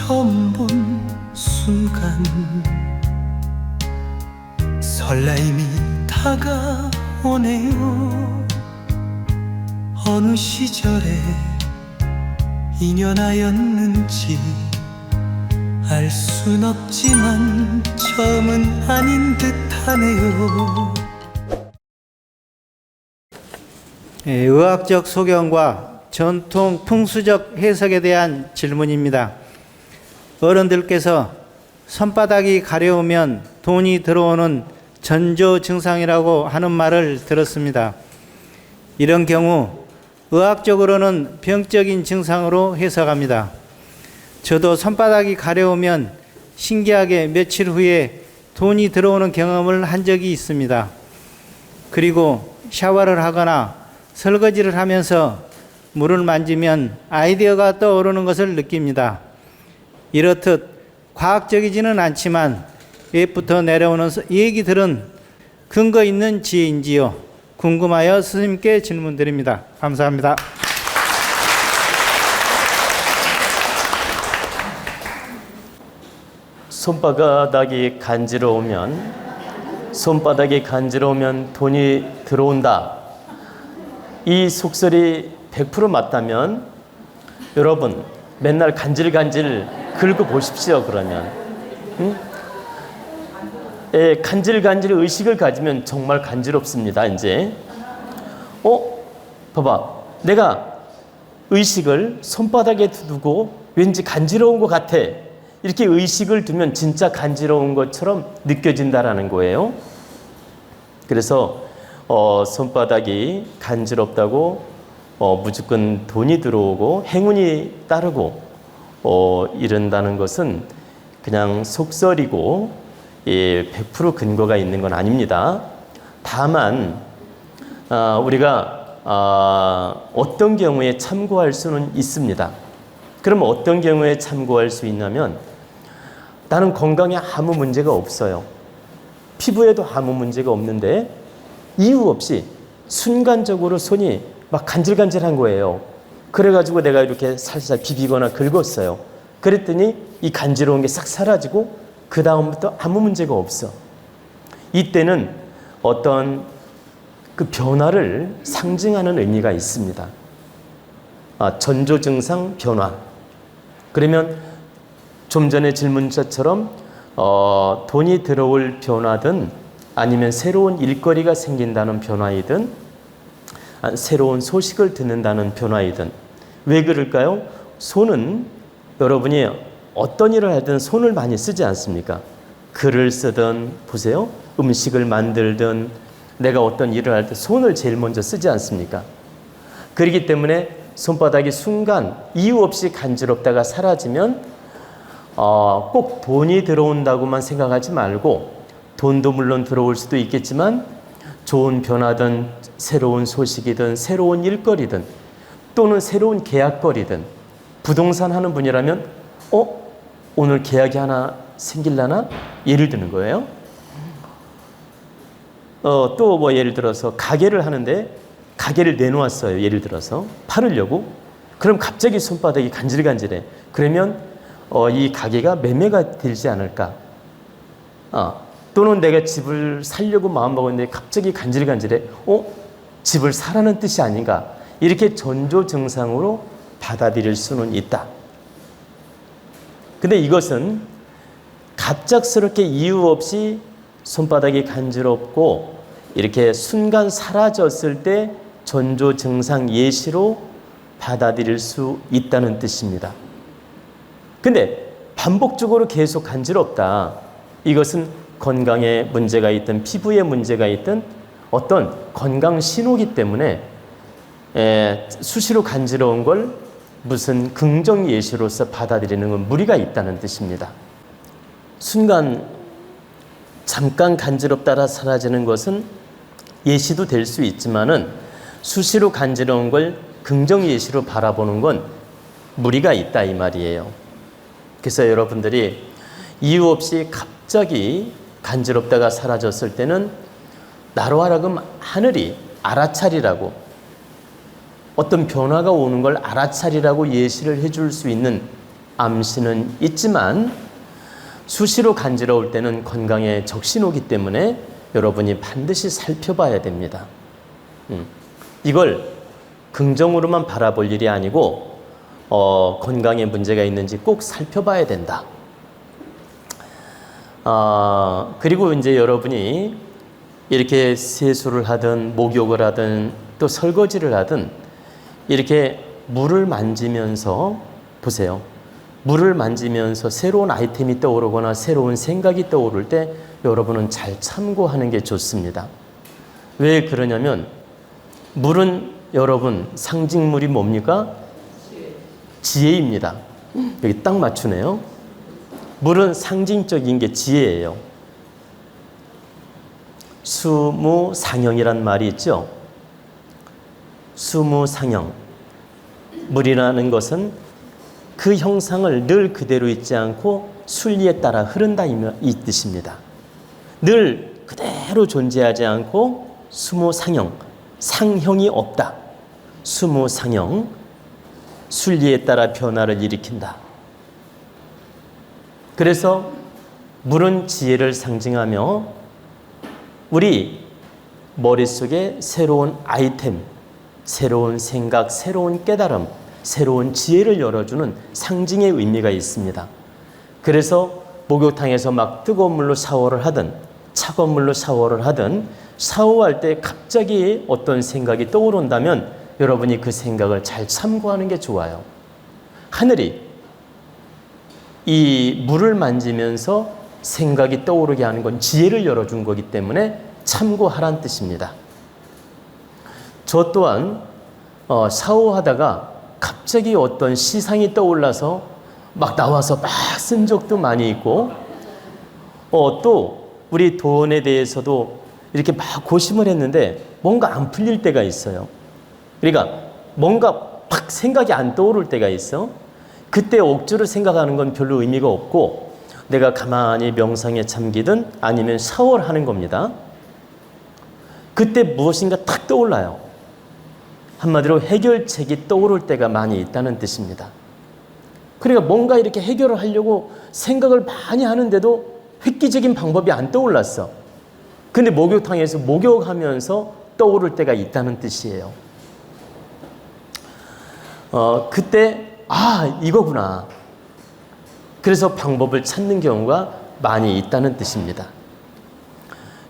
처음 본 순간 설레임이 다가오네요. 어느 시절에 인연하였는지 알 순 없지만 처음은 아닌 듯하네요. 의학적 소견과 전통 풍수적 해석에 대한 질문입니다. 어른들께서 손바닥이 가려우면 돈이 들어오는 전조 증상이라고 하는 말을 들었습니다. 이런 경우 의학적으로는 병적인 증상으로 해석합니다. 저도 손바닥이 가려우면 신기하게 며칠 후에 돈이 들어오는 경험을 한 적이 있습니다. 그리고 샤워를 하거나 설거지를 하면서 물을 만지면 아이디어가 떠오르는 것을 느낍니다. 이렇듯 과학적이지는 않지만 옛부터 내려오는 얘기들은 근거 있는 지혜인지요? 궁금하여 스님께 질문드립니다. 감사합니다. 손바닥이 간지러우면 돈이 들어온다. 이 속설이 100% 맞다면 여러분 맨날 간질간질 긁어 보십시오. 그러면 간질간질 의식을 가지면 정말 간지럽습니다. 이제 봐봐, 내가 의식을 손바닥에 두고 왠지 간지러운 것 같아. 이렇게 의식을 두면 진짜 간지러운 것처럼 느껴진다라는 거예요. 그래서 손바닥이 간지럽다고 무조건 돈이 들어오고 행운이 따르고 이런다는 것은 그냥 속설이고 100% 근거가 있는 건 아닙니다. 다만 우리가 어떤 경우에 참고할 수는 있습니다. 그럼 어떤 경우에 참고할 수 있냐면 나는 건강에 아무 문제가 없어요. 피부에도 아무 문제가 없는데 이유 없이 순간적으로 손이 막 간질간질한 거예요. 그래가지고 내가 이렇게 살살 비비거나 긁었어요. 그랬더니 이 간지러운 게 싹 사라지고 그 다음부터 아무 문제가 없어. 이때는 어떤 그 변화를 상징하는 의미가 있습니다. 전조 증상 변화. 그러면 좀 전에 질문처럼 돈이 들어올 변화든 아니면 새로운 일거리가 생긴다는 변화이든 새로운 소식을 듣는다는 변화이든 왜 그럴까요? 손은 여러분이 어떤 일을 하든 손을 많이 쓰지 않습니까? 글을 쓰든 보세요. 음식을 만들든 내가 어떤 일을 할 때 손을 제일 먼저 쓰지 않습니까? 그렇기 때문에 손바닥이 순간 이유 없이 간지럽다가 사라지면 꼭 돈이 들어온다고만 생각하지 말고 돈도 물론 들어올 수도 있겠지만 좋은 변화든 새로운 소식이든 새로운 일거리든 또는 새로운 계약거리든 부동산 하는 분이라면 오늘 계약이 하나 생길라나? 예를 드는 거예요. 또 뭐 예를 들어서 가게를 하는데 가게를 내놓았어요. 예를 들어서 팔으려고. 그럼 갑자기 손바닥이 간질간질해. 그러면 이 가게가 매매가 되지 않을까? 또는 내가 집을 살려고 마음먹었는데 갑자기 간질간질해. 집을 사라는 뜻이 아닌가? 이렇게 전조 증상으로 받아들일 수는 있다. 근데 이것은 갑작스럽게 이유 없이 손바닥이 간지럽고 이렇게 순간 사라졌을 때 전조 증상 예시로 받아들일 수 있다는 뜻입니다. 근데 반복적으로 계속 간지럽다. 이것은 건강에 문제가 있든 피부에 문제가 있든 어떤 건강 신호기 때문에 수시로 간지러운 걸 무슨 긍정 예시로서 받아들이는 건 무리가 있다는 뜻입니다. 순간 잠깐 간지럽다가 사라지는 것은 예시도 될 수 있지만은 수시로 간지러운 걸 긍정 예시로 바라보는 건 무리가 있다 이 말이에요. 그래서 여러분들이 이유 없이 갑자기 간지럽다가 사라졌을 때는 나로 하여금 하늘이 알아차리라고 어떤 변화가 오는 걸 알아차리라고 예시를 해줄 수 있는 암시는 있지만 수시로 간지러울 때는 건강에 적신호기 때문에 여러분이 반드시 살펴봐야 됩니다. 이걸 긍정으로만 바라볼 일이 아니고 건강에 문제가 있는지 꼭 살펴봐야 된다. 그리고 이제 여러분이 이렇게 세수를 하든 목욕을 하든 또 설거지를 하든 이렇게 물을 만지면서 보세요. 물을 만지면서 새로운 아이템이 떠오르거나 새로운 생각이 떠오를 때 여러분은 잘 참고하는 게 좋습니다. 왜 그러냐면 물은 여러분 상징물이 뭡니까? 지혜입니다. 여기 딱 맞추네요. 물은 상징적인 게 지혜예요. 수무상형이란 말이 있죠. 수무상형. 물이라는 것은 그 형상을 늘 그대로 있지 않고 순리에 따라 흐른다 이 뜻입니다. 늘 그대로 존재하지 않고 수무상형, 상형이 없다. 수무상형, 순리에 따라 변화를 일으킨다. 그래서 물은 지혜를 상징하며 우리 머릿속에 새로운 아이템, 새로운 생각, 새로운 깨달음, 새로운 지혜를 열어주는 상징의 의미가 있습니다. 그래서 목욕탕에서 막 뜨거운 물로 샤워를 하든 차가운 물로 샤워를 하든 샤워할 때 갑자기 어떤 생각이 떠오른다면 여러분이 그 생각을 잘 참고하는 게 좋아요. 하늘이 이 물을 만지면서 생각이 떠오르게 하는 건 지혜를 열어준 거기 때문에 참고하란 뜻입니다. 저 또한 샤워하다가 갑자기 어떤 시상이 떠올라서 막 나와서 막 쓴 적도 많이 있고 또 우리 돈에 대해서도 이렇게 막 고심을 했는데 뭔가 안 풀릴 때가 있어요. 그러니까 뭔가 팍 생각이 안 떠오를 때가 있어. 그때 억지로 생각하는 건 별로 의미가 없고 내가 가만히 명상에 잠기든 아니면 샤워를 하는 겁니다. 그때 무엇인가 탁 떠올라요. 한마디로 해결책이 떠오를 때가 많이 있다는 뜻입니다. 그러니까 뭔가 이렇게 해결을 하려고 생각을 많이 하는데도 획기적인 방법이 안 떠올랐어. 근데 목욕탕에서 목욕하면서 떠오를 때가 있다는 뜻이에요. 그때 이거구나. 그래서 방법을 찾는 경우가 많이 있다는 뜻입니다.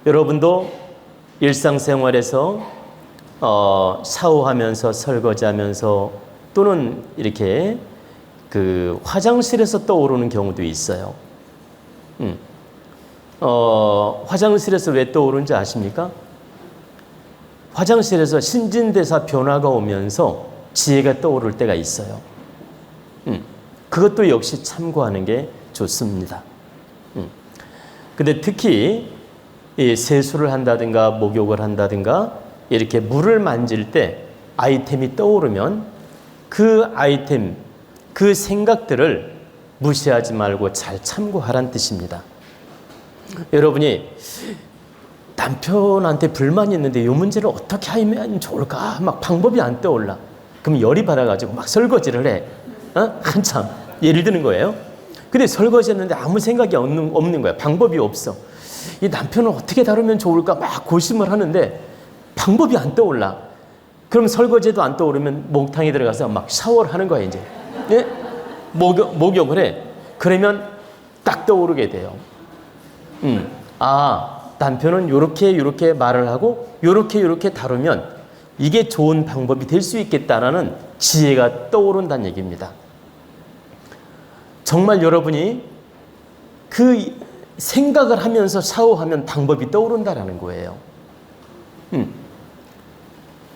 여러분도 일상생활에서 샤워하면서 설거지하면서 또는 이렇게 그 화장실에서 떠오르는 경우도 있어요. 화장실에서 왜 떠오르는지 아십니까? 화장실에서 신진대사 변화가 오면서 지혜가 떠오를 때가 있어요. 그것도 역시 참고하는 게 좋습니다. 근데 특히 이 세수를 한다든가 목욕을 한다든가 이렇게 물을 만질 때 아이템이 떠오르면 그 아이템, 그 생각들을 무시하지 말고 잘 참고하란 뜻입니다. 여러분이 남편한테 불만이 있는데 이 문제를 어떻게 하면 좋을까? 막 방법이 안 떠올라. 그럼 열이 받아가지고 막 설거지를 해. 한참. 예를 드는 거예요. 근데 설거지 했는데 아무 생각이 없는 거야. 방법이 없어. 이 남편을 어떻게 다루면 좋을까? 막 고심을 하는데 방법이 안 떠올라. 그럼 설거지도 안 떠오르면 목욕탕에 들어가서 막 샤워를 하는 거야, 이제. 예? 목욕을 해. 그러면 딱 떠오르게 돼요. 남편은 요렇게 말을 하고 요렇게 다루면 이게 좋은 방법이 될 수 있겠다라는 지혜가 떠오른다는 얘기입니다. 정말 여러분이 그 생각을 하면서 샤워하면 방법이 떠오른다라는 거예요.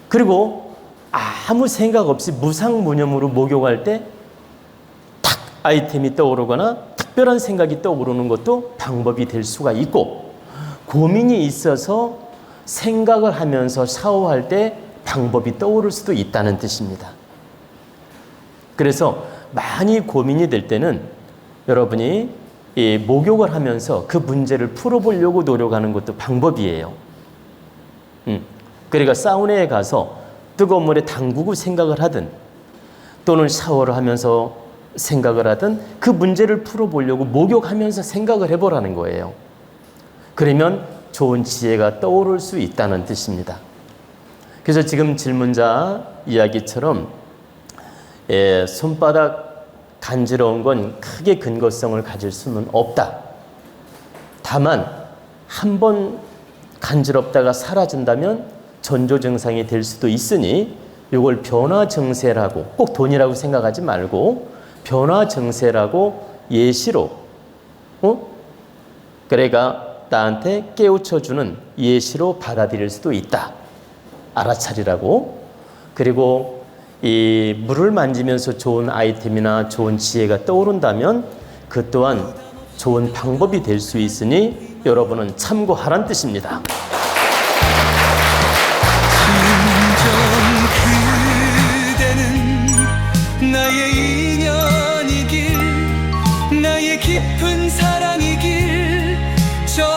그리고 아무 생각 없이 무상무념으로 목욕할 때 탁 아이템이 떠오르거나 특별한 생각이 떠오르는 것도 방법이 될 수가 있고, 고민이 있어서 생각을 하면서 샤워할 때 방법이 떠오를 수도 있다는 뜻입니다. 그래서 많이 고민이 될 때는 여러분이 이 목욕을 하면서 그 문제를 풀어보려고 노력하는 것도 방법이에요. 그러니까 사우나에 가서 뜨거운 물에 담그고 생각을 하든 또는 샤워를 하면서 생각을 하든 그 문제를 풀어보려고 목욕하면서 생각을 해보라는 거예요. 그러면 좋은 지혜가 떠오를 수 있다는 뜻입니다. 그래서 지금 질문자 이야기처럼 손바닥 간지러운 건 크게 근거성을 가질 수는 없다. 다만 한 번 간지럽다가 사라진다면 전조 증상이 될 수도 있으니 이걸 변화 증세라고, 꼭 돈이라고 생각하지 말고 변화 증세라고 예시로 그래가 나한테 깨우쳐주는 예시로 받아들일 수도 있다. 알아차리라고. 그리고 이 물을 만지면서 좋은 아이템이나 좋은 지혜가 떠오른다면 그 또한 좋은 방법이 될 수 있으니 여러분은 참고하란 뜻입니다. 진정 그대는 나의 인연이길, 나의 깊은 사랑이길, 저